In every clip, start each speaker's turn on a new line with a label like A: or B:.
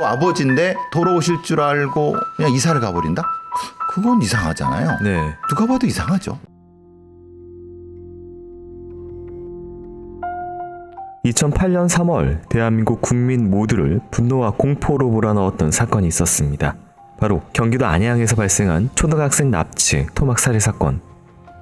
A: 아버지인데 돌아오실 줄 알고 그냥 이사를 가버린다? 그건 이상하잖아요.
B: 네.
A: 누가 봐도 이상하죠.
B: 2008년 3월 대한민국 국민 모두를 분노와 공포로 몰아넣었던 사건이 있었습니다. 바로 경기도 안양에서 발생한 초등학생 납치, 토막살해 사건.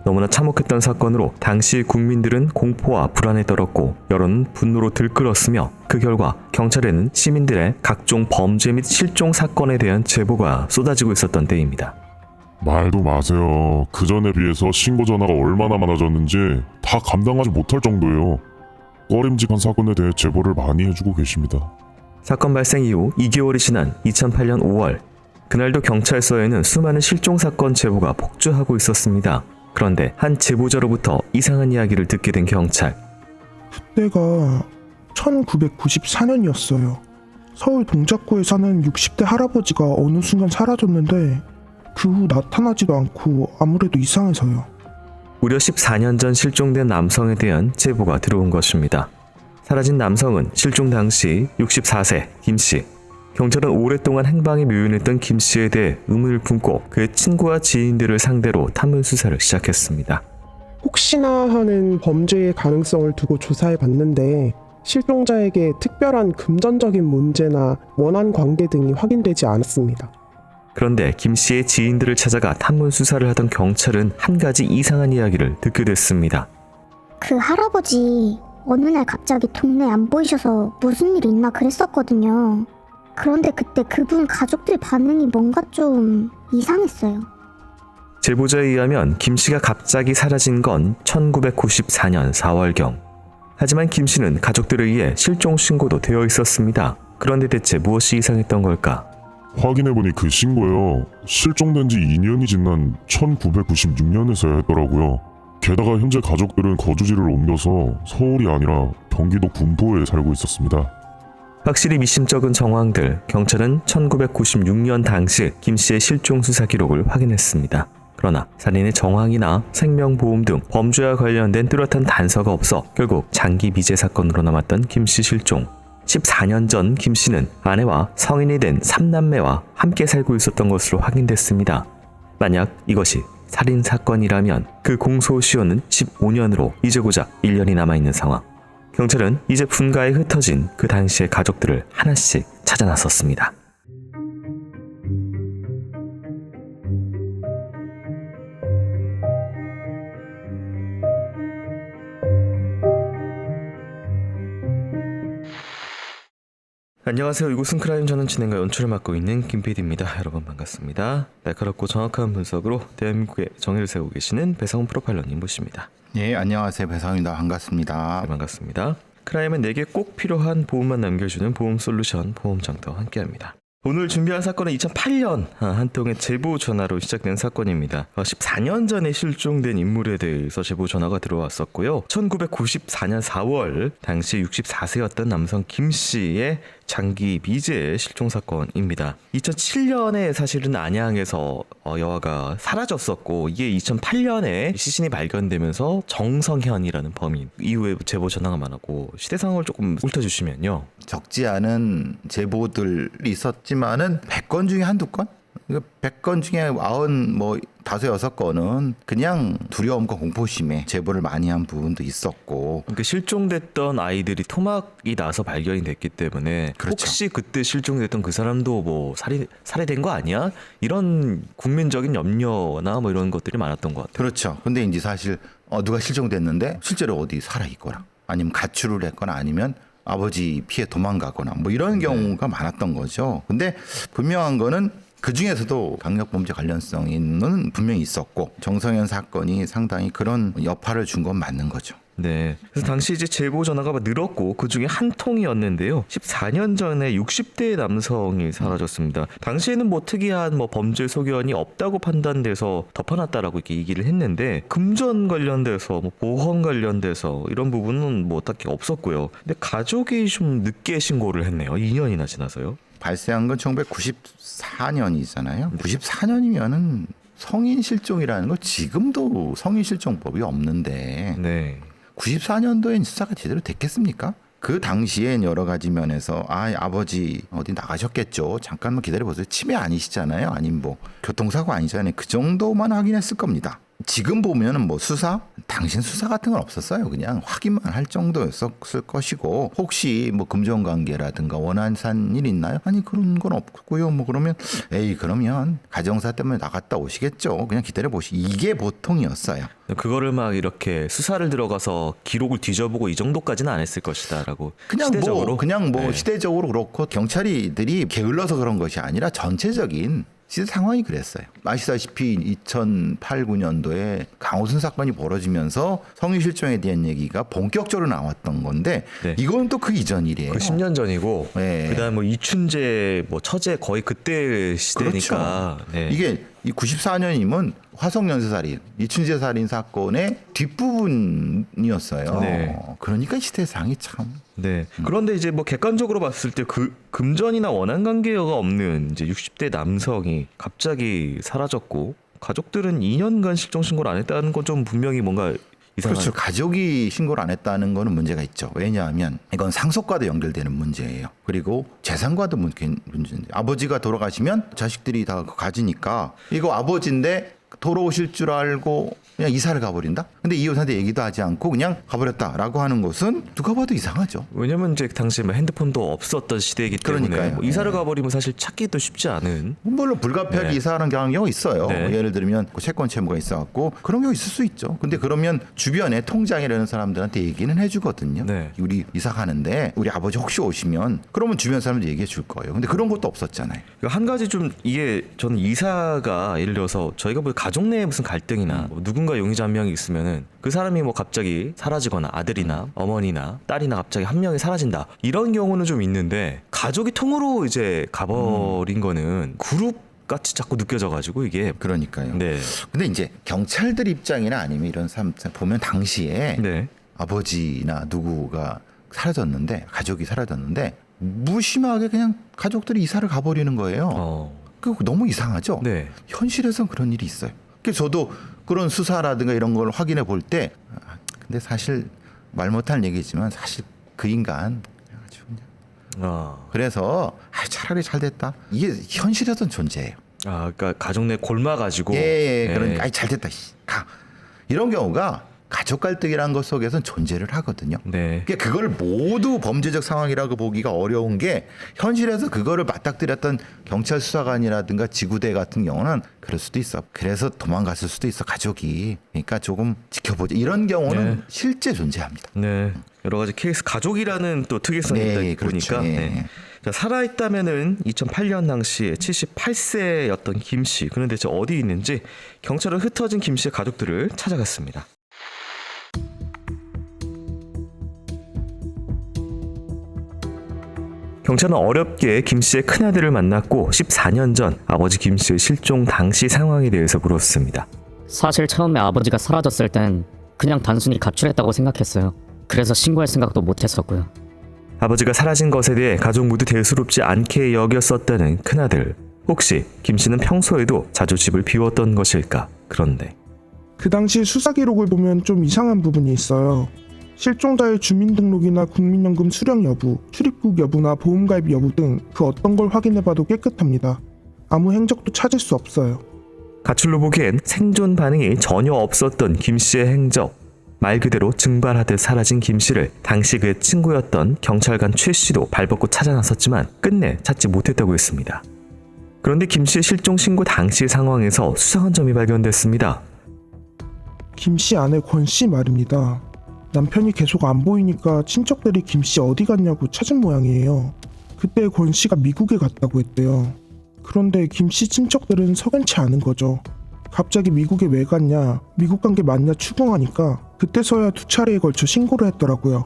B: 너무나 참혹했던 사건으로 당시 국민들은 공포와 불안에 떨었고 여론은 분노로 들끓었으며 그 결과 경찰에는 시민들의 각종 범죄 및 실종 사건에 대한 제보가 쏟아지고 있었던 때입니다.
C: 말도 마세요. 그 전에 비해서 신고 전화가 얼마나 많아졌는지 다 감당하지 못할 정도예요. 꺼림직한 사건에 대해 제보를 많이 해주고 계십니다.
B: 사건 발생 이후 2개월이 지난 2008년 5월, 그날도 경찰서에는 수많은 실종 사건 제보가 폭주하고 있었습니다. 그런데 한 제보자로부터 이상한 이야기를 듣게 된 경찰.
D: 그때가 1994년이었어요. 서울 동작구에 사는 60대 할아버지가 어느 순간 사라졌는데 그 후 나타나지도 않고 아무래도 이상해서요.
B: 무려 14년 전 실종된 남성에 대한 제보가 들어온 것입니다. 사라진 남성은 실종 당시 64세 김씨. 경찰은 오랫동안 행방이 묘연했던 김씨에 대해 의문을 품고 그의 친구와 지인들을 상대로 탐문 수사를 시작했습니다.
E: 혹시나 하는 범죄의 가능성을 두고 조사해봤는데 실종자에게 특별한 금전적인 문제나 원한 관계 등이 확인되지 않았습니다.
B: 그런데 김씨의 지인들을 찾아가 탐문 수사를 하던 경찰은 한 가지 이상한 이야기를 듣게 됐습니다.
F: 그 할아버지 어느 날 갑자기 동네에 안 보이셔서 무슨 일이 있나 그랬었거든요. 그런데 그때 그분 가족들 반응이 뭔가 좀 이상했어요.
B: 제보자에 의하면 김씨가 갑자기 사라진 건 1994년 4월경. 하지만 김씨는 가족들에 의해 실종 신고도 되어 있었습니다. 그런데 대체 무엇이 이상했던 걸까?
C: 확인해보니 그 신고요. 실종된 지 2년이 지난 1996년에서 했더라고요. 게다가 현재 가족들은 거주지를 옮겨서 서울이 아니라 경기도 군포에 살고 있었습니다.
B: 확실히 미심쩍은 정황들, 경찰은 1996년 당시 김씨의 실종 수사 기록을 확인했습니다. 그러나 살인의 정황이나 생명보험 등 범죄와 관련된 뚜렷한 단서가 없어 결국 장기 미제 사건으로 남았던 김씨 실종. 14년 전 김씨는 아내와 성인이 된 3남매와 함께 살고 있었던 것으로 확인됐습니다. 만약 이것이 살인사건이라면 그 공소시효는 15년으로 이제 고작 1년이 남아있는 상황. 경찰은 이제 분가에 흩어진 그 당시의 가족들을 하나씩 찾아 나섰습니다. 안녕하세요. 이곳은 크라임, 저는 진행과 연출을 맡고 있는 김PD입니다. 여러분 반갑습니다. 날카롭고 정확한 분석으로 대한민국의 정의를 세우고 계시는 배상훈 프로파일러님 모십니다.
A: 예, 안녕하세요. 배상훈입니다. 반갑습니다.
B: 네, 반갑습니다. 크라임은 내게 꼭 필요한 보험만 남겨주는 보험솔루션 보험장터 함께합니다. 오늘 준비한 사건은 2008년 한 통의 제보 전화로 시작된 사건입니다. 14년 전에 실종된 인물에 대해서 제보 전화가 들어왔었고요. 1994년 4월 당시 64세였던 남성 김 씨의 장기 미제 실종 사건입니다. 2007년에 사실은 안양에서 여아가 사라졌었고 이게 2008년에 시신이 발견되면서 정성현이라는 범인 이후에 제보 전화가 많았고 시대 상황을 조금 훑어주시면요.
A: 적지 않은 제보들이 있었지만은 100건 중에 한두 건? 100건 중에 95건은 그냥 두려움과 공포심에 제보를 많이 한 부분도 있었고,
B: 그러니까 실종됐던 아이들이 토막이 나서 발견이 됐기 때문에
A: 그렇죠.
B: 혹시 그때 실종됐던 그 사람도 뭐 살해된 거 아니야? 이런 국민적인 염려나 뭐 이런 것들이 많았던 것 같아요.
A: 그렇죠. 근데 이제 사실 누가 실종됐는데 실제로 어디 살아있거나 아니면 가출을 했거나 아니면 아버지 피해 도망가거나 뭐 이런 경우가 많았던 거죠. 근데 분명한 거는 그 중에서도 강력범죄 관련성은 분명히 있었고 정성현 사건이 상당히 그런 여파를 준 건 맞는 거죠.
B: 네. 그래서 당시 이제 제보 전화가 늘었고 그 중에 한 통이었는데요. 14년 전에 60대 남성이 사라졌습니다. 당시에는 뭐 특이한 범죄 소견이 없다고 판단돼서 덮어놨다라고 이렇게 얘기를 했는데 금전 관련돼서 보험 관련돼서 이런 부분은 뭐 딱히 없었고요. 근데 가족이 좀 늦게 신고를 했네요. 2년이나 지나서요.
A: 발생한 건 1994년이잖아요. 94년이면은 성인 실종이라는 거 지금도 성인 실종법이 없는데
B: 네.
A: 94년도엔 수사가 제대로 됐겠습니까? 그 당시엔 여러 가지 면에서 아버지 어디 나가셨겠죠. 잠깐만 기다려보세요. 치매 아니시잖아요. 아니면 뭐 교통사고 아니잖아요. 그 정도만 확인했을 겁니다. 지금 보면은 뭐 수사? 당신 수사 같은 건 없었어요. 그냥 확인만 할 정도였을 것이고 혹시 뭐 금전관계라든가 원한산 일 있나요? 아니 그런 건 없고요. 뭐 그러면 그러면 가정사 때문에 나갔다 오시겠죠. 그냥 기다려보시. 이게 보통이었어요.
B: 그거를 막 이렇게 수사를 들어가서 기록을 뒤져보고 이 정도까지는 안 했을 것이다라고
A: 그냥
B: 시대적으로
A: 뭐 시대적으로 그렇고 경찰이들이 게을러서 그런 것이 아니라 전체적인 시대 상황이 그랬어요. 아시다시피 2008, 9년도에 강호순 사건이 벌어지면서 성희 실종에 대한 얘기가 본격적으로 나왔던 건데
B: 네.
A: 이건 또 그 이전 일이에요.
B: 그 10년 전이고
A: 네.
B: 그다음 뭐 이춘재 뭐 처제 거의 그때 시대니까
A: 그렇죠.
B: 네.
A: 이게 이 94년이면 화성연쇄살인, 이춘재 살인 사건의 뒷부분이었어요.
B: 네.
A: 그러니까 시대상이 참.
B: 네. 그런데 이제 뭐 객관적으로 봤을 때 그 금전이나 원한 관계가 없는 이제 60대 남성이 갑자기 사라졌고 가족들은 2년간 실종 신고를 안 했다는 건 좀 분명히 뭔가 이상한.
A: 그렇죠. 가족이 신고를 안 했다는 거는 문제가 있죠. 왜냐하면 이건 상속과도 연결되는 문제예요. 그리고 재산과도 문제인데 아버지가 돌아가시면 자식들이 다 가지니까 이거 아버지인데 돌아오실 줄 알고 그냥 이사를 가버린다? 근데 이웃한테 얘기도 하지 않고 그냥 가버렸다라고 하는 것은 누가 봐도 이상하죠.
B: 왜냐면 이제 당시에 뭐 핸드폰도 없었던 시대이기 때문에
A: 그러니까요.
B: 뭐 이사를 가버리면 사실 찾기도 쉽지 않은.
A: 물론 불가피하게
B: 네.
A: 이사하는 경우가 있어요.
B: 네.
A: 예를 들면 채권 채무가 있어갖고 그런 경우 있을 수 있죠. 근데 그러면 주변에 통장이라는 사람들한테 얘기는 해주거든요.
B: 네.
A: 우리 이사 가는데 우리 아버지 혹시 오시면 그러면 주변 사람들 얘기해 줄 거예요. 근데 그런 것도 없었잖아요.
B: 한 가지 좀 이게 저는 이사가 예를 들어서 저희가 뭐 가족 내에 무슨 갈등이나 뭐 누군가 용의자 한 명이 있으면은 그 사람이 뭐 갑자기 사라지거나 아들이나 어머니나 딸이나 갑자기 한 명이 사라진다 이런 경우는 좀 있는데 가족이 통으로 이제 가버린 거는 그룹 같이 자꾸 느껴져가지고 이게
A: 그러니까요.
B: 네.
A: 근데 이제 경찰들 입장이나 아니면 이런 사람 보면 당시에
B: 네.
A: 아버지나 누구가 사라졌는데 가족이 사라졌는데 무심하게 그냥 가족들이 이사를 가버리는 거예요. 그 너무 이상하죠.
B: 네.
A: 현실에선 그런 일이 있어요. 그래서 저도 그런 수사라든가 이런 걸 확인해 볼 때 근데 사실 말 못할 얘기지만 사실 그 인간 아주 그냥 그래서 차라리 잘 됐다. 이게 현실에선 존재해요.
B: 그러니까 가족 내 골마가지고.
A: 그러니까 잘 됐다. 가. 이런 경우가 가족 갈등이라는 것 속에서는 존재를 하거든요.
B: 네.
A: 그러니까 그걸 모두 범죄적 상황이라고 보기가 어려운 게 현실에서 그거를 맞닥뜨렸던 경찰 수사관이라든가 지구대 같은 경우는 그럴 수도 있어. 그래서 도망갔을 수도 있어 가족이. 그러니까 조금 지켜보자. 이런 경우는
B: 네.
A: 실제 존재합니다.
B: 네. 여러 가지 케이스 가족이라는 또 특이성이
A: 네,
B: 있다
A: 그렇죠.
B: 보니까.
A: 네.
B: 네. 자, 살아있다면은 2008년 당시에 78세였던 김 씨. 그런데 대체 어디 있는지 경찰은 흩어진 김 씨의 가족들을 찾아갔습니다. 경찰은 어렵게 김 씨의 큰아들을 만났고 14년 전 아버지 김 씨의 실종 당시 상황에 대해서 물었습니다.
G: 사실 처음에 아버지가 사라졌을 땐 그냥 단순히 가출했다고 생각했어요. 그래서 신고할 생각도 못했었고요.
B: 아버지가 사라진 것에 대해 가족 모두 대수롭지 않게 여겼었다는 큰아들. 혹시 김 씨는 평소에도 자주 집을 비웠던 것일까? 그런데
D: 그 당시 수사 기록을 보면 좀 이상한 부분이 있어요. 실종자의 주민등록이나 국민연금 수령 여부, 출입국 여부나 보험가입 여부 등 그 어떤 걸 확인해봐도 깨끗합니다. 아무 행적도 찾을 수 없어요.
B: 가출로 보기엔 생존 반응이 전혀 없었던 김 씨의 행적. 말 그대로 증발하듯 사라진 김 씨를 당시 그의 친구였던 경찰관 최 씨도 발벗고 찾아 나섰지만 끝내 찾지 못했다고 했습니다. 그런데 김 씨의 실종 신고 당시 상황에서 수상한 점이 발견됐습니다.
D: 김씨 아내 권씨 말입니다. 남편이 계속 안 보이니까 친척들이 김씨 어디 갔냐고 찾은 모양이에요. 그때 권씨가 미국에 갔다고 했대요. 그런데 김씨 친척들은 석연치 않은 거죠. 갑자기 미국에 왜 갔냐, 미국 간 게 맞냐 추궁하니까 그때서야 2차례에 걸쳐 신고를 했더라고요.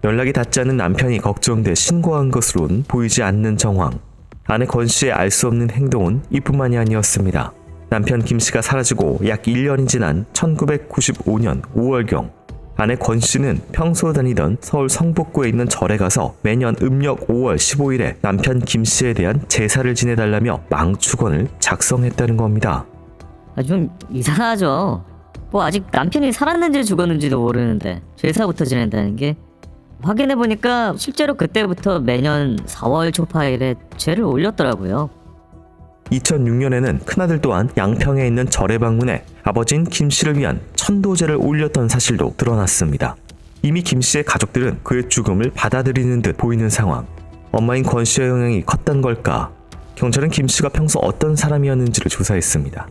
B: 연락이 닿지 않는 남편이 걱정돼 신고한 것으론 보이지 않는 정황. 아내 권 씨의 알 수 없는 행동은 이뿐만이 아니었습니다. 남편 김 씨가 사라지고 약 1년이 지난 1995년 5월경 아내 권 씨는 평소 다니던 서울 성북구에 있는 절에 가서 매년 음력 5월 15일에 남편 김 씨에 대한 제사를 지내달라며 망축원을 작성했다는 겁니다.
H: 좀 이상하죠. 뭐 아직 남편이 살았는지 죽었는지도 모르는데 제사부터 지낸다는 게 확인해보니까 실제로 그때부터 매년 4월 초파일에 죄를 올렸더라고요.
B: 2006년에는 큰아들 또한 양평에 있는 절에 방문해 아버지인 김 씨를 위한 천도제를 올렸던 사실도 드러났습니다. 이미 김 씨의 가족들은 그의 죽음을 받아들이는 듯 보이는 상황. 엄마인 권 씨의 영향이 컸던 걸까? 경찰은 김 씨가 평소 어떤 사람이었는지를 조사했습니다.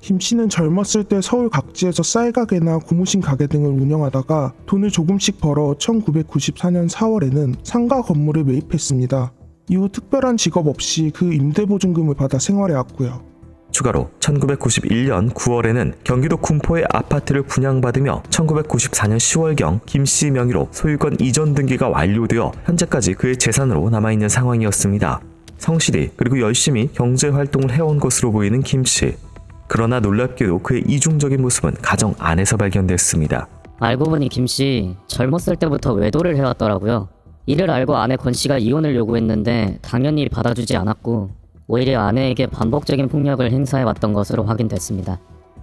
D: 김 씨는 젊었을 때 서울 각지에서 쌀가게나 고무신 가게 등을 운영하다가 돈을 조금씩 벌어 1994년 4월에는 상가 건물을 매입했습니다. 이후 특별한 직업 없이 그 임대보증금을 받아 생활해왔고요.
B: 추가로 1991년 9월에는 경기도 군포의 아파트를 분양받으며 1994년 10월경 김 씨 명의로 소유권 이전 등기가 완료되어 현재까지 그의 재산으로 남아있는 상황이었습니다. 성실히 그리고 열심히 경제활동을 해온 것으로 보이는 김 씨. 그러나 놀랍게도 그의 이중적인 모습은 가정 안에서 발견됐습니다.
G: 알고 보니 김 씨 젊었을 때부터 외도를 해왔더라고요. 이를 알고 아내 권 씨가 이혼을 요구했는데 당연히 받아주지 않았고 오히려 아내에게 반복적인 폭력을 행사해왔던 것으로 확인됐습니다.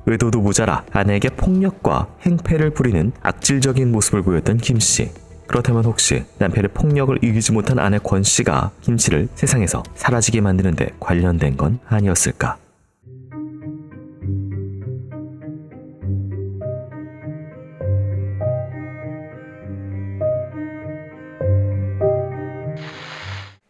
B: 외도도 모자라 아내에게 폭력과 행패를 부리는 악질적인 모습을 보였던 김 씨. 그렇다면 혹시 남편의 폭력을 이기지 못한 아내 권 씨가 김 씨를 세상에서 사라지게 만드는 데 관련된 건 아니었을까?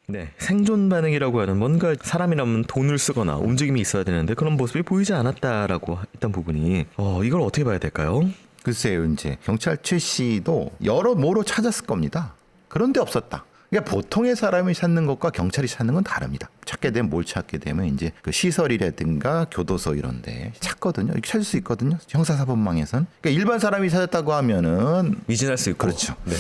B: 네, 생존 반응이라고 하는 뭔가 사람이라면 돈을 쓰거나 움직임이 있어야 되는데 그런 모습이 보이지 않았다라고 했던 부분이 이걸 어떻게 봐야 될까요?
A: 글쎄요, 이제 경찰 최 씨도 여러모로 찾았을 겁니다. 그런데 없었다. 그러니까 보통의 사람이 찾는 것과 경찰이 찾는 건 다릅니다. 찾게 되면 뭘 찾게 되면 이제 그 시설이라든가 교도소 이런데 찾거든요. 이렇게 찾을 수 있거든요. 형사사법망에선. 그러니까 일반 사람이 찾았다고 하면은
B: 미진할 수 있고.
A: 그렇죠.
B: 네.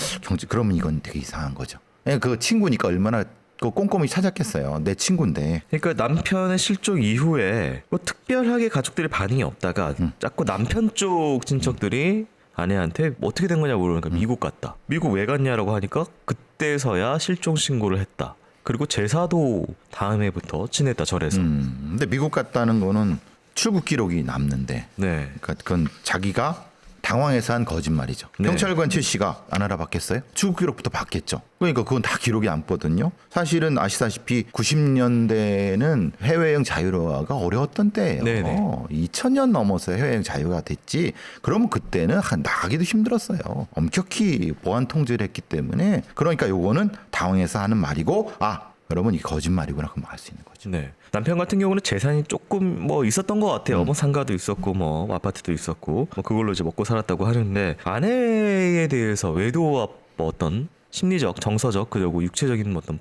A: 그러면 이건 되게 이상한 거죠. 그 친구니까 얼마나 그 꼼꼼히 찾았겠어요. 내 친구인데.
B: 그러니까 남편의 실종 이후에 뭐 특별하게 가족들의 반응이 없다가 자꾸 남편 쪽 친척들이 아내한테 뭐 어떻게 된 거냐고 물으니까 미국 갔다. 미국 왜 갔냐라고 하니까 그때서야 실종 신고를 했다. 그리고 제사도 다음 해부터 지냈다 절에서.
A: 근데 미국 갔다는 거는 출국 기록이 남는데.
B: 네.
A: 그러니까 그건 자기가 당황해서 한 거짓말이죠.
B: 네.
A: 경찰관 최 씨가 안 알아봤겠어요? 출국 기록부터 봤겠죠. 그러니까 그건 다 기록이 남거든요. 사실은 아시다시피 90년대는 해외여행 자유화가 어려웠던 때예요.
B: 네네.
A: 2000년 넘어서 해외여행 자유가 됐지. 그러면 그때는 나가기도 힘들었어요. 엄격히 보안 통제를 했기 때문에. 그러니까 요거는 당황해서 하는 말이고 그러면 이게 거짓말이구나 그럼 알 수 있는 거죠.
B: 네. 남편 같은 경우는 재산이 조금 뭐 있었던 것 같아요. 뭐 상가도 있었고 뭐 아파트도 있었고 뭐 그걸로 이제 먹고 살았다고 하는데 아내에 대해서 외도와 뭐 어떤 심리적, 정서적 그리고 육체적인 어떤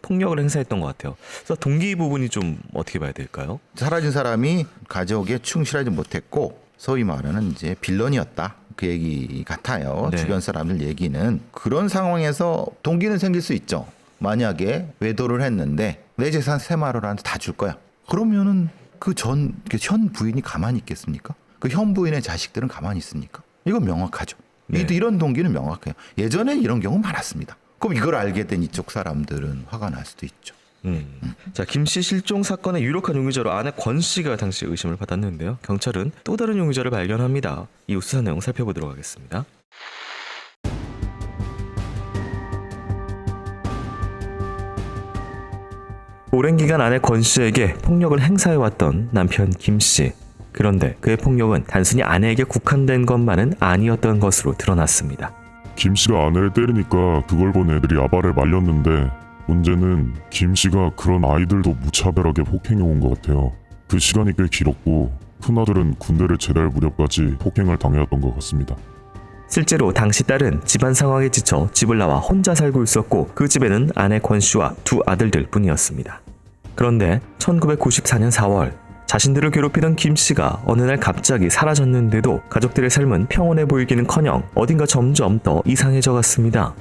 B: 폭력을 행사했던 것 같아요. 그래서 동기 부분이 좀 어떻게 봐야 될까요?
A: 사라진 사람이 가족에 충실하지 못했고 소위 말하는 이제 빌런이었다. 그 얘기 같아요.
B: 네.
A: 주변 사람들 얘기는. 그런 상황에서 동기는 생길 수 있죠. 만약에 외도를 했는데 내 재산 새마을한테 다 줄 거야. 그러면은 현 부인이 가만히 있겠습니까? 그 현 부인의 자식들은 가만히 있습니까? 이건 명확하죠.
B: 네.
A: 이런 동기는 명확해요. 예전엔 이런 경우 많았습니다. 그럼 이걸 알게 된 이쪽 사람들은 화가 날 수도 있죠.
B: 자, 김 씨 실종 사건의 유력한 용의자로 아내 권 씨가 당시 의심을 받았는데요. 경찰은 또 다른 용의자를 발견합니다. 이후 수사 내용 살펴보도록 하겠습니다. 오랜 기간 아내 권 씨에게 폭력을 행사해왔던 남편 김 씨. 그런데 그의 폭력은 단순히 아내에게 국한된 것만은 아니었던 것으로 드러났습니다.
C: 김 씨가 아내를 때리니까 그걸 본 애들이 아바를 말렸는데 문제는 김 씨가 그런 아이들도 무차별하게 폭행해온 것 같아요. 그 시간이 꽤 길었고 큰아들은 군대를 제대할 무렵까지 폭행을 당해왔던 것 같습니다.
B: 실제로 당시 딸은 집안 상황에 지쳐 집을 나와 혼자 살고 있었고 그 집에는 아내 권 씨와 두 아들들 뿐이었습니다. 그런데 1994년 4월 자신들을 괴롭히던 김 씨가 어느 날 갑자기 사라졌는데도 가족들의 삶은 평온해 보이기는커녕 어딘가 점점 더 이상해져 갔습니다.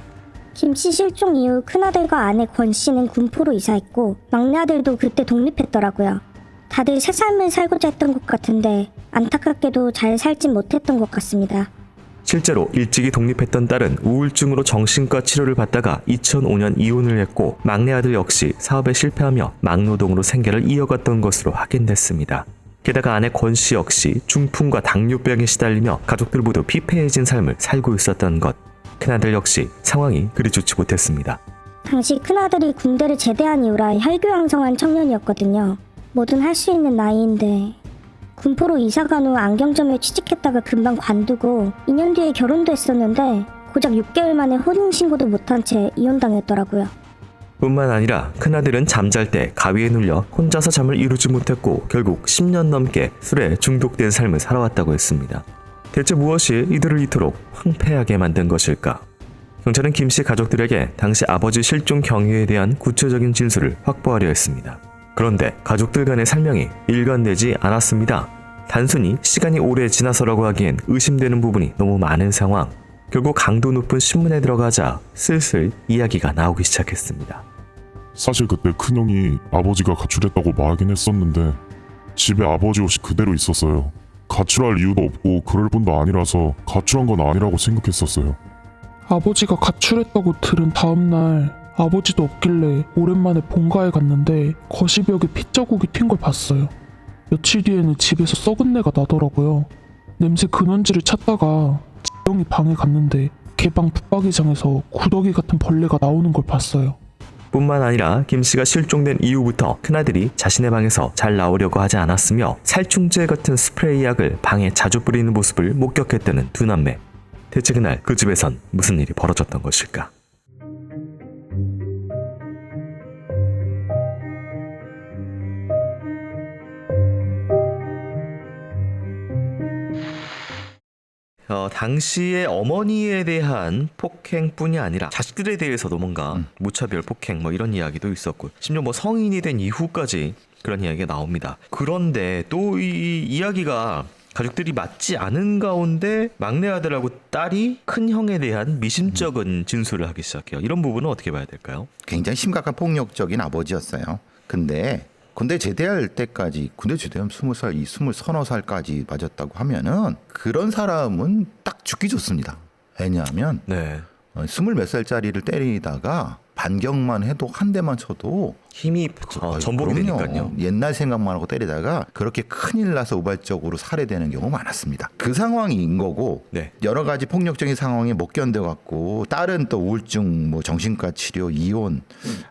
F: 김 씨 실종 이후 큰아들과 아내 권 씨는 군포로 이사했고 막내 아들도 그때 독립했더라고요. 다들 새 삶을 살고자 했던 것 같은데 안타깝게도 잘 살진 못했던 것 같습니다.
B: 실제로 일찍이 독립했던 딸은 우울증으로 정신과 치료를 받다가 2005년 이혼을 했고 막내 아들 역시 사업에 실패하며 막노동으로 생계를 이어갔던 것으로 확인됐습니다. 게다가 아내 권 씨 역시 중풍과 당뇨병에 시달리며 가족들 모두 피폐해진 삶을 살고 있었던 것. 큰아들 역시 상황이 그리 좋지 못했습니다.
F: 당시 큰아들이 군대를 제대한 이후라 혈교양성한 청년이었거든요. 뭐든 할 수 있는 나이인데 군포로 이사간 후 안경점에 취직했다가 금방 관두고 2년 뒤에 결혼도 했었는데 고작 6개월 만에 혼인신고도 못한 채 이혼당했더라고요.
B: 뿐만 아니라 큰아들은 잠잘 때 가위에 눌려 혼자서 잠을 이루지 못했고 결국 10년 넘게 술에 중독된 삶을 살아왔다고 했습니다. 대체 무엇이 이들을 이토록 황폐하게 만든 것일까? 경찰은 김씨 가족들에게 당시 아버지 실종 경위에 대한 구체적인 진술을 확보하려 했습니다. 그런데 가족들 간의 설명이 일관되지 않았습니다. 단순히 시간이 오래 지나서라고 하기엔 의심되는 부분이 너무 많은 상황. 결국 강도 높은 신문에 들어가자 슬슬 이야기가 나오기 시작했습니다.
C: 사실 그때 큰형이 아버지가 가출했다고 말하긴 했었는데 집에 아버지 옷이 그대로 있었어요. 가출할 이유도 없고 그럴 뿐도 아니라서 가출한 건 아니라고 생각했었어요.
D: 아버지가 가출했다고 들은 다음날 아버지도 없길래 오랜만에 본가에 갔는데 거실벽에 핏자국이 튄 걸 봤어요. 며칠 뒤에는 집에서 썩은 내가 나더라고요. 냄새 근원지를 찾다가 지영이 방에 갔는데 개방 붙박이장에서 구더기 같은 벌레가 나오는 걸 봤어요.
B: 뿐만 아니라 김씨가 실종된 이후부터 큰아들이 자신의 방에서 잘 나오려고 하지 않았으며 살충제 같은 스프레이 약을 방에 자주 뿌리는 모습을 목격했다는 두 남매. 대체 그날 그 집에선 무슨 일이 벌어졌던 것일까? 당시에 어머니에 대한 폭행뿐이 아니라 자식들에 대해서도 뭔가 무차별 폭행 뭐 이런 이야기도 있었고 심지어 뭐 성인이 된 이후까지 그런 이야기가 나옵니다. 그런데 또 이 이야기가 가족들이 맞지 않은 가운데 막내 아들하고 딸이 큰 형에 대한 미심쩍은 진술을 하기 시작해요. 이런 부분은 어떻게 봐야 될까요?
A: 굉장히 심각한 폭력적인 아버지였어요. 근데 군대 제대할 때까지 군대 제대하면 20살, 20서너 살까지 맞았다고 하면은 그런 사람은 딱 죽기 좋습니다. 왜냐하면
B: 네.
A: 20몇 살짜리를 때리다가 반격만 해도 한 대만 쳐도
B: 힘이 전복이
A: 그럼요.
B: 되니까요.
A: 옛날 생각만 하고 때리다가 그렇게 큰일 나서 우발적으로 살해되는 경우 많았습니다. 그 상황인 거고
B: 네.
A: 여러 가지 폭력적인 상황에 못 견뎌갖고 딸은 또 우울증, 뭐 정신과 치료, 이혼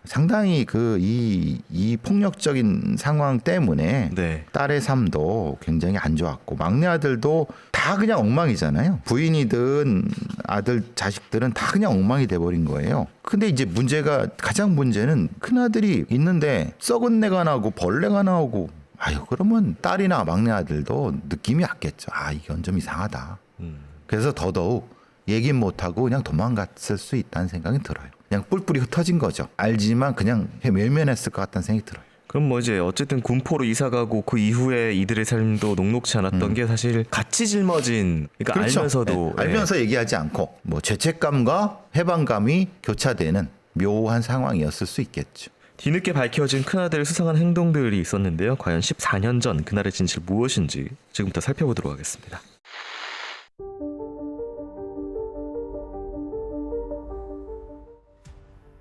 A: 상당히 이 폭력적인 상황 때문에
B: 네.
A: 딸의 삶도 굉장히 안 좋았고 막내 아들도 다 그냥 엉망이잖아요. 부인이든 아들 자식들은 다 그냥 엉망이 돼버린 거예요. 근데 이제 가장 문제는 큰아들이 있는데 썩은 내가 나고 벌레가 나오고 그러면 딸이나 막내 아들도 느낌이 왔겠죠. 이건 좀 이상하다. 그래서 더더욱 얘기 못하고 그냥 도망갔을 수 있다는 생각이 들어요. 그냥 뿔뿔이 흩어진 거죠. 알지만 그냥 외면했을 것 같다는 생각이 들어요.
B: 그럼 뭐 이제 어쨌든 군포로 이사가고 그 이후에 이들의 삶도 녹록치 않았던 게 사실 같이 짊어진 그러니까
A: 그렇죠.
B: 알면서도
A: 알면서 얘기하지 않고 뭐 죄책감과 해방감이 교차되는 묘한 상황이었을 수 있겠죠.
B: 뒤늦게 밝혀진 큰아들의 수상한 행동들이 있었는데요. 과연 14년 전 그날의 진실 무엇인지 지금부터 살펴보도록 하겠습니다.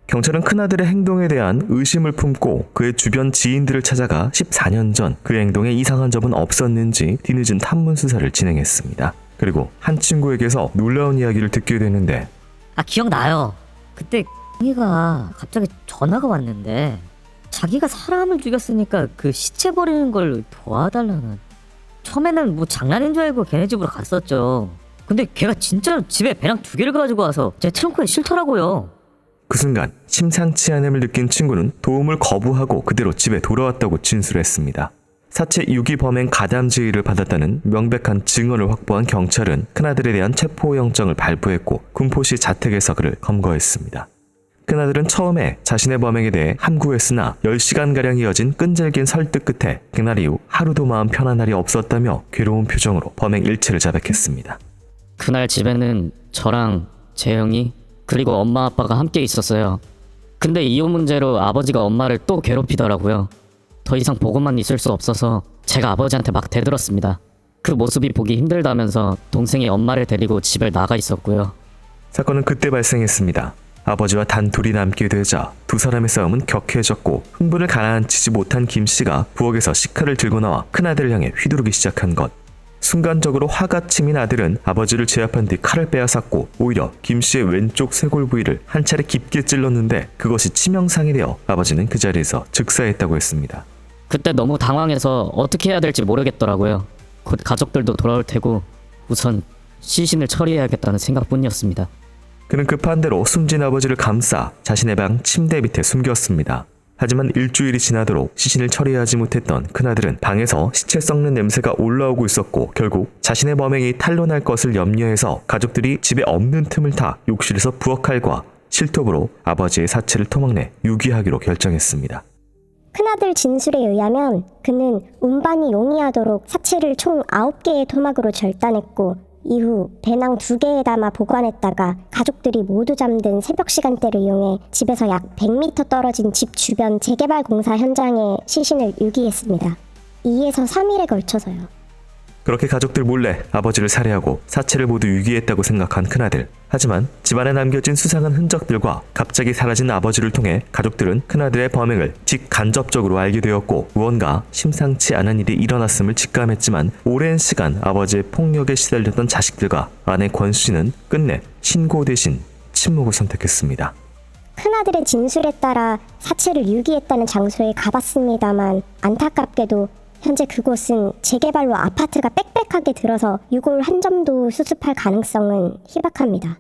B: 경찰은 큰아들의 행동에 대한 의심을 품고 그의 주변 지인들을 찾아가 14년 전 그의 행동에 이상한 점은 없었는지 뒤늦은 탐문 수사를 진행했습니다. 그리고 한 친구에게서 놀라운 이야기를 듣게 되는데
H: 기억나요. 그때 형이가 갑자기 전화가 왔는데 자기가 사람을 죽였으니까 그 시체 버리는 걸 도와달라는. 처음에는 뭐 장난인 줄 알고 걔네 집으로 갔었죠. 근데 걔가 진짜로 집에 배낭 2개를 가지고 와서 제 트렁크에 싣더라고요.
B: 그 순간 심상치 않음을 느낀 친구는 도움을 거부하고 그대로 집에 돌아왔다고 진술했습니다. 사체 유기 범행 가담 지휘를 받았다는 명백한 증언을 확보한 경찰은 큰아들에 대한 체포영장을 발부했고 군포시 자택에서 그를 검거했습니다. 큰아들은 처음에 자신의 범행에 대해 함구했으나 10시간가량 이어진 끈질긴 설득 끝에 그날 이후 하루도 마음 편한 날이 없었다며 괴로운 표정으로 범행 일체를 자백했습니다.
G: 그날 집에는 저랑 재영이 그리고 엄마 아빠가 함께 있었어요. 근데 이혼 문제로 아버지가 엄마를 또 괴롭히더라고요. 더 이상 보고만 있을 수 없어서 제가 아버지한테 막 대들었습니다. 그 모습이 보기 힘들다면서 동생이 엄마를 데리고 집을 나가 있었고요.
B: 사건은 그때 발생했습니다. 아버지와 단둘이 남게 되자 두 사람의 싸움은 격해졌고 흥분을 가라앉히지 못한 김씨가 부엌에서 식칼을 들고 나와 큰아들을 향해 휘두르기 시작한 것. 순간적으로 화가 치민 아들은 아버지를 제압한 뒤 칼을 빼앗았고 오히려 김 씨의 왼쪽 쇄골 부위를 한 차례 깊게 찔렀는데 그것이 치명상이 되어 아버지는 그 자리에서 즉사했다고 했습니다.
G: 그때 너무 당황해서 어떻게 해야 될지 모르겠더라고요. 곧 가족들도 돌아올 테고 우선 시신을 처리해야겠다는 생각뿐이었습니다.
B: 그는 급한 대로 숨진 아버지를 감싸 자신의 방 침대 밑에 숨겼습니다. 하지만 일주일이 지나도록 시신을 처리하지 못했던 큰아들은 방에서 시체 썩는 냄새가 올라오고 있었고 결국 자신의 범행이 탄로날 것을 염려해서 가족들이 집에 없는 틈을 타 욕실에서 부엌칼과 실톱으로 아버지의 사체를 토막내 유기하기로 결정했습니다.
F: 큰아들 진술에 의하면 그는 운반이 용이하도록 사체를 총 9개의 토막으로 절단했고 이후 배낭 2개에 담아 보관했다가 가족들이 모두 잠든 새벽 시간대를 이용해 집에서 약 100m 떨어진 집 주변 재개발 공사 현장에 시신을 유기했습니다. 2에서 3일에 걸쳐서요.
B: 그렇게 가족들 몰래 아버지를 살해하고 사체를 모두 유기했다고 생각한 큰아들. 하지만 집안에 남겨진 수상한 흔적들과 갑자기 사라진 아버지를 통해 가족들은 큰아들의 범행을 직간접적으로 알게 되었고 무언가 심상치 않은 일이 일어났음을 직감했지만 오랜 시간 아버지의 폭력에 시달렸던 자식들과 아내 권 씨는 끝내 신고 대신 침묵을 선택했습니다.
F: 큰아들의 진술에 따라 사체를 유기했다는 장소에 가봤습니다만 안타깝게도 현재 그곳은 재개발로 아파트가 빽빽하게 들어서 유골 한 점도 수습할 가능성은 희박합니다.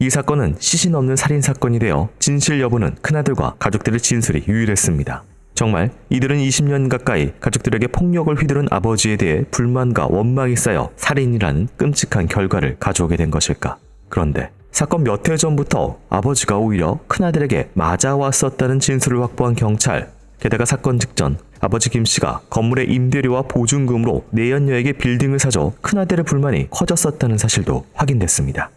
B: 이 사건은 시신 없는 살인사건이 되어 진실 여부는 큰아들과 가족들의 진술이 유일했습니다. 정말 이들은 20년 가까이 가족들에게 폭력을 휘두른 아버지에 대해 불만과 원망이 쌓여 살인이라는 끔찍한 결과를 가져오게 된 것일까? 그런데 사건 몇 해 전부터 아버지가 오히려 큰아들에게 맞아왔었다는 진술을 확보한 경찰. 게다가 사건 직전 아버지 김 씨가 건물의 임대료와 보증금으로 내연녀에게 빌딩을 사줘 큰아들의 불만이 커졌었다는 사실도 확인됐습니다.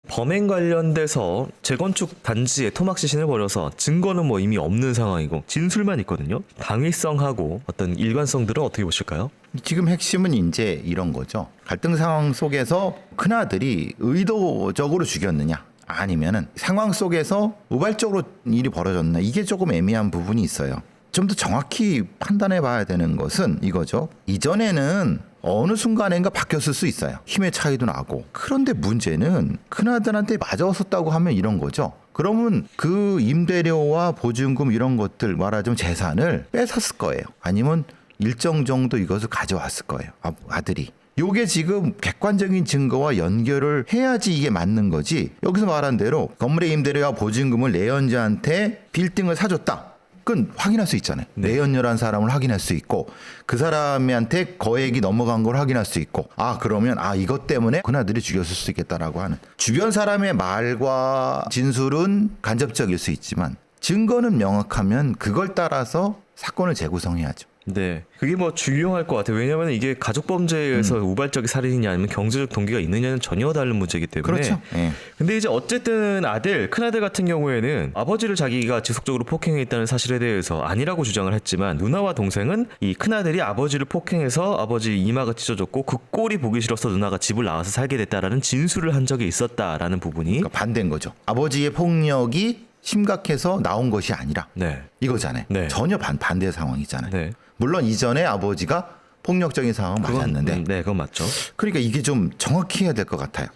B: 범행 관련돼서 재건축 단지에 토막 시신을 버려서 증거는 뭐 이미 없는 상황이고 진술만 있거든요. 당위성하고 어떤 일관성들은 어떻게 보실까요?
A: 지금 핵심은 이제 이런 거죠. 갈등 상황 속에서 큰아들이 의도적으로 죽였느냐 아니면은 상황 속에서 우발적으로 일이 벌어졌나 이게 조금 애매한 부분이 있어요. 좀 더 정확히 판단해 봐야 되는 것은 이거죠. 이전에는 어느 순간인가 바뀌었을 수 있어요. 힘의 차이도 나고. 그런데 문제는 큰아들한테 맞아왔었다고 하면 이런 거죠. 그러면 그 임대료와 보증금 이런 것들 말하자면 재산을 뺏었을 거예요. 아니면 일정 정도 이것을 가져왔을 거예요. 아들이. 요게 지금 객관적인 증거와 연결을 해야지 이게 맞는 거지. 여기서 말한 대로 건물의 임대료와 보증금을 내연자한테 빌딩을 사줬다. 그건 확인할 수 있잖아요.
B: 네.
A: 내연녀란 사람을 확인할 수 있고 그 사람한테 거액이 넘어간 걸 확인할 수 있고 그러면 이것 때문에 그나들이 죽였을 수 있겠다라고 하는 주변 사람의 말과 진술은 간접적일 수 있지만 증거는 명확하면 그걸 따라서 사건을 재구성해야죠.
B: 네, 그게 뭐 중요할 것 같아요. 왜냐하면 이게 가족 범죄에서 우발적인 살인이냐 아니면 경제적 동기가 있느냐는 전혀 다른 문제이기 때문에.
A: 그렇죠. 네.
B: 근데 이제 어쨌든 큰아들 같은 경우에는 아버지를 자기가 지속적으로 폭행했다는 사실에 대해서 아니라고 주장을 했지만 누나와 동생은 이 큰아들이 아버지를 폭행해서 아버지 이마가 찢어졌고 그 꼴이 보기 싫어서 누나가 집을 나와서 살게 됐다라는 진술을 한 적이 있었다라는 부분이
A: 그러니까 반대인 거죠. 아버지의 폭력이 심각해서 나온 것이 아니라
B: 네.
A: 이거잖아요.
B: 네.
A: 전혀 반대 상황이잖아요.
B: 네.
A: 물론 이전에 아버지가 폭력적인 상황은 맞았는데
B: 네, 그건 맞죠.
A: 그러니까 이게 좀 정확히 해야 될 것 같아요.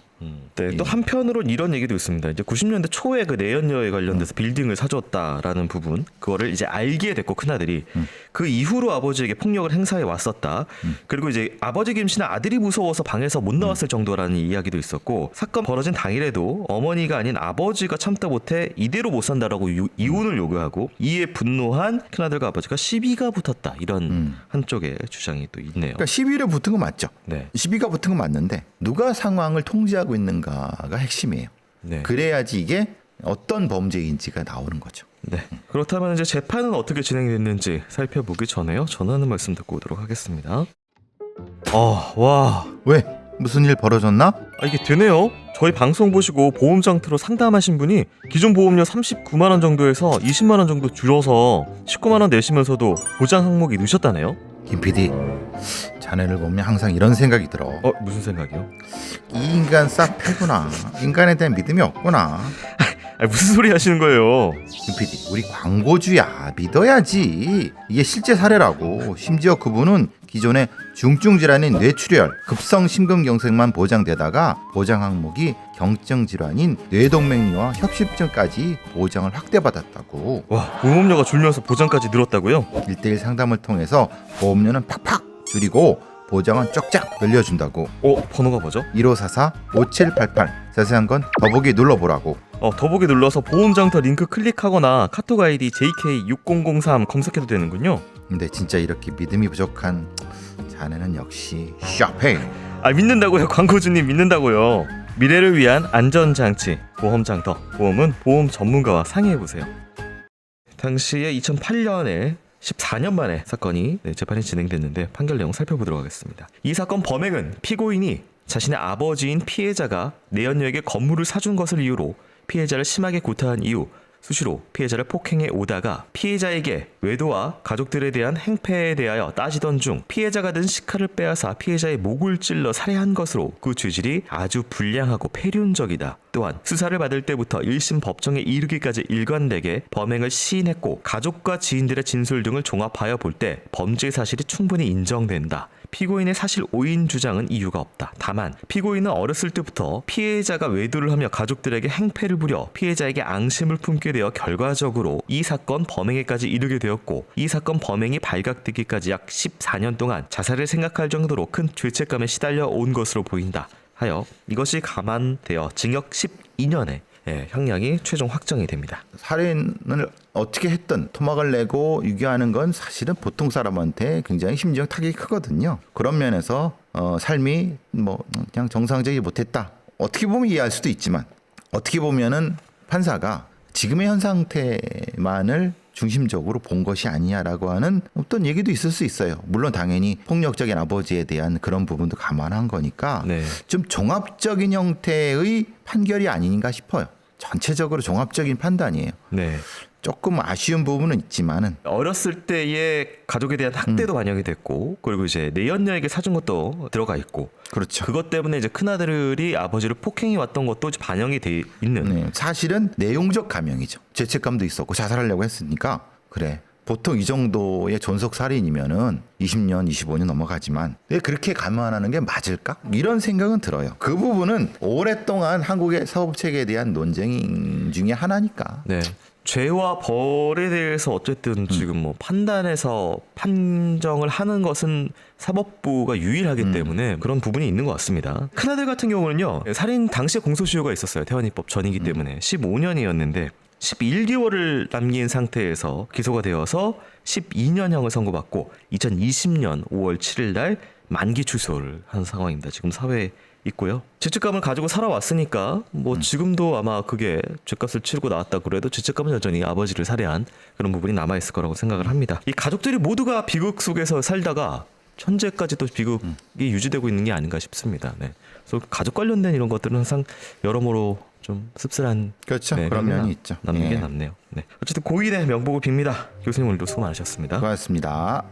B: 네, 또 한편으로 이런 얘기도 있습니다. 이제 90년대 초에 그 내연녀에 관련돼서 빌딩을 사줬다라는 부분, 그거를 이제 알게 됐고 큰아들이 그 이후로 아버지에게 폭력을 행사해 왔었다. 그리고 이제 아버지 김 씨는 아들이 무서워서 방에서 못 나왔을 정도라는 이야기도 있었고 사건 벌어진 당일에도 어머니가 아닌 아버지가 참다 못해 이대로 못 산다라고 이혼을 요구하고 이에 분노한 큰아들과 아버지가 시비가 붙었다. 이런 한쪽의 주장이 또 있네요.
A: 그러니까 시비를 붙은 건 맞죠.
B: 네.
A: 시비가 붙은 건 맞는데 누가 상황을 통제하고 있는가가 핵심이에요.
B: 네.
A: 그래야지 이게 어떤 범죄인지가 나오는 거죠.
B: 네. 그렇다면 이제 재판은 어떻게 진행됐는지 살펴보기 전에요. 전하는 말씀 듣고 오도록 하겠습니다. 와.
A: 왜? 무슨 일 벌어졌나?
B: 이게 되네요. 저희 방송 보시고 보험 장터로 상담하신 분이 기존 보험료 39만 원 정도에서 20만 원 정도 줄여서 19만 원 내시면서도 보장 항목이 넣으셨다네요.
A: 김 PD, 자네를 보면 항상 이런 생각이 들어.
B: 무슨 생각이요?
A: 이 인간 싹 패구나. 인간에 대한 믿음이 없구나.
B: 무슨 소리 하시는 거예요?
A: 김 PD, 우리 광고주야. 믿어야지. 이게 실제 사례라고. 심지어 그분은 기존에 중증 질환인 뇌출혈, 급성 심근경색만 보장되다가 보장 항목이 경증 질환인 뇌동맥류와 협심증까지 보장을 확대받았다고.
B: 와, 보험료가 줄면서 보장까지 늘었다고요?
A: 1대1 상담을 통해서 보험료는 팍팍 줄이고 보장은 쫙쫙 늘려준다고.
B: 번호가 뭐죠?
A: 1544-5788. 자세한 건 더보기 눌러보라고.
B: 더보기 눌러서 보험장터 링크 클릭하거나 카톡 아이디 JK6003 검색해도 되는군요.
A: 근데 진짜 이렇게 믿음이 부족한 자네는 역시 샤페.
B: 믿는다고요. 광고주님 믿는다고요. 미래를 위한 안전장치 보험장터. 보험은 보험 전문가와 상의해보세요. 당시에 2008년에 14년 만에 사건이 재판이 진행됐는데 판결 내용 살펴보도록 하겠습니다. 이 사건 범행은 피고인이 자신의 아버지인 피해자가 내연녀에게 건물을 사준 것을 이유로 피해자를 심하게 구타한 이후 수시로 피해자를 폭행해 오다가 피해자에게 외도와 가족들에 대한 행패에 대하여 따지던 중 피해자가 든 식칼을 빼앗아 피해자의 목을 찔러 살해한 것으로 그 죄질이 아주 불량하고 폐륜적이다. 또한 수사를 받을 때부터 1심 법정에 이르기까지 일관되게 범행을 시인했고 가족과 지인들의 진술 등을 종합하여 볼 때 범죄 사실이 충분히 인정된다. 피고인의 사실 오인 주장은 이유가 없다. 다만 피고인은 어렸을 때부터 피해자가 외도를 하며 가족들에게 행패를 부려 피해자에게 앙심을 품게 되어 결과적으로 이 사건 범행에까지 이르게 되었고 이 사건 범행이 발각되기까지 약 14년 동안 자살을 생각할 정도로 큰 죄책감에 시달려 온 것으로 보인다 하여 이것이 감안되어 징역 12년에 형량이 최종 확정이 됩니다.
A: 살인을 어떻게 했든 토막을 내고 유기하는 건 사실은 보통 사람한테 굉장히 심리적 타격이 크거든요. 그런 면에서 삶이 뭐 그냥 정상적이지 못했다. 어떻게 보면 이해할 수도 있지만 어떻게 보면은 판사가 지금의 현 상태만을 중심적으로 본 것이 아니냐라고 하는 어떤 얘기도 있을 수 있어요. 물론 당연히 폭력적인 아버지에 대한 그런 부분도 감안한 거니까 좀 종합적인 형태의 판결이 아닌가 싶어요. 전체적으로 종합적인 판단이에요. 조금 아쉬운 부분은 있지만은
B: 어렸을 때의 가족에 대한 학대도 반영이 됐고 그리고 이제 내연녀에게 사준 것도 들어가 있고
A: 그렇죠.
B: 그것 때문에 이제 큰아들이 아버지를 폭행해 왔던 것도 반영이 돼 있는
A: 사실은 내용적 감형이죠. 죄책감도 있었고 자살하려고 했으니까 그래. 보통 이 정도의 존속 살인이면은 20년, 25년 넘어가지만 왜 그렇게 감안하는 게 맞을까? 이런 생각은 들어요. 그 부분은 오랫동안 한국의 사법 체계에 대한 논쟁 중에 하나니까.
B: 죄와 벌에 대해서 어쨌든 지금 뭐 판단해서 판정을 하는 것은 사법부가 유일하기 때문에 그런 부분이 있는 것 같습니다. 큰아들 같은 경우는요, 살인 당시에 공소시효가 있었어요. 태완이법 전이기 때문에 15년이었는데 11개월을 남긴 상태에서 기소가 되어서 12년형을 선고받고 2020년 5월 7일 날 만기 출소를 한 상황입니다. 지금 사회에 있고요. 죄책감을 가지고 살아왔으니까 뭐 지금도 아마 그게 죄값을 치르고 나왔다 그래도 죄책감은 여전히 아버지를 살해한 그런 부분이 남아있을 거라고 생각을 합니다. 이 가족들이 모두가 비극 속에서 살다가 현재까지도 비극이 유지되고 있는 게 아닌가 싶습니다. 그래서 가족 관련된 이런 것들은 항상 여러모로 좀 씁쓸한
A: 그렇죠. 그런 면이 있죠.
B: 남는 게 남네요. 어쨌든 고인의 명복을 빕니다. 교수님 오늘도 수고 많으셨습니다.
A: 고맙습니다.